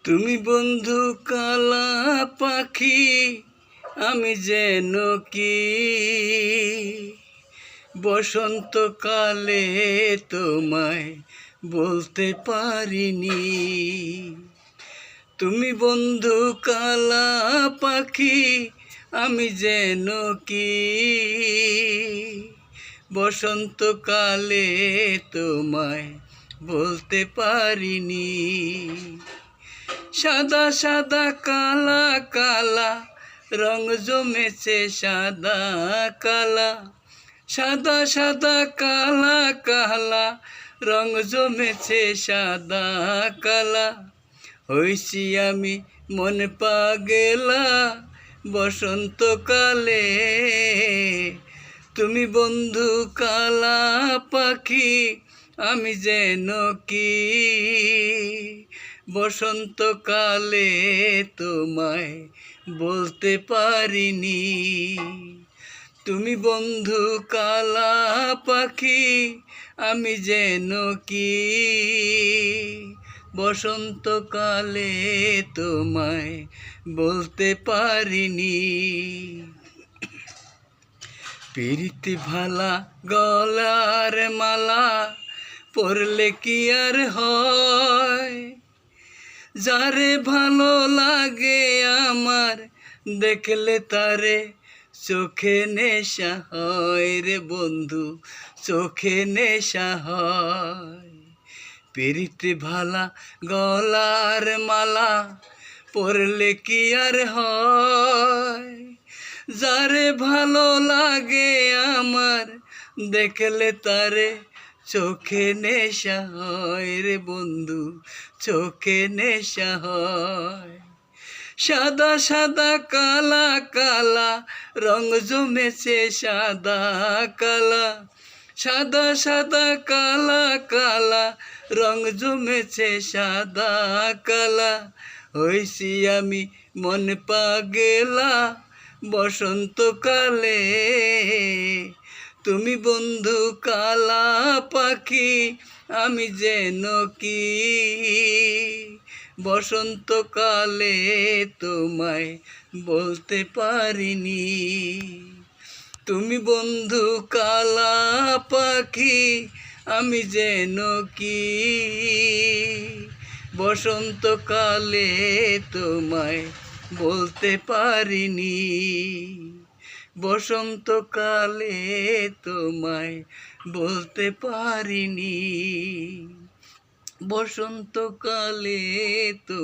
তুমি বন্ধু কালা পাখি, আমি যেন কি বসন্তকালে তোমায় বলতে পারিনি। তুমি বন্ধু কালা পাখি, আমি যেন কি বসন্তকালে তোমায় বলতে পারিনি। সাদা সাদা কালা কালা রং জমেছে সাদা কালা, সাদা সাদা কালা কালা রং জমেছে সাদা কালা। হইছি আমি মন পাগেলা বসন্তকালে। তুমি বন্ধু কালা পাখি, আমি যেন কি বসন্তকালে তোমায় বলতে পারিনি। তুমি বন্ধু কালা পাখি, আমি যেন কি বসন্তকালে তোমায় বলতে পারিনি। প্রীতি ভালা গলার মালা পরলে কি আর হয়, যারে ভালো লাগে আমার দেখলে তারে চোখে নেশা হয় রে বন্ধু, চোখে নেশা হয়। প্রীতি ভালা গলার মালা পরলে কি আর হয়, যারে ভালো লাগে আমার দেখলে তারে চোখে নেশা হয় রে বন্ধু, চোখে নেশা হয়। সাদা সাদা কালা কালা রং জমেছে সাদা কালা, সাদা সাদা কালা কালা রং জমেছে সাদা কালা। হইছি আমি মন পাগেলা বসন্তকালে। তুমি বন্ধু কালা পাখি, আমি যেন কি বসন্তকালে তোমায় বলতে পারিনি। তুমি বন্ধু কালা পাখি, আমি যেন কি বসন্তকালে তোমায় বলতে পারিনি। বসন্তকালে তোমায় বলতে পারিনি। বসন্তকালে তো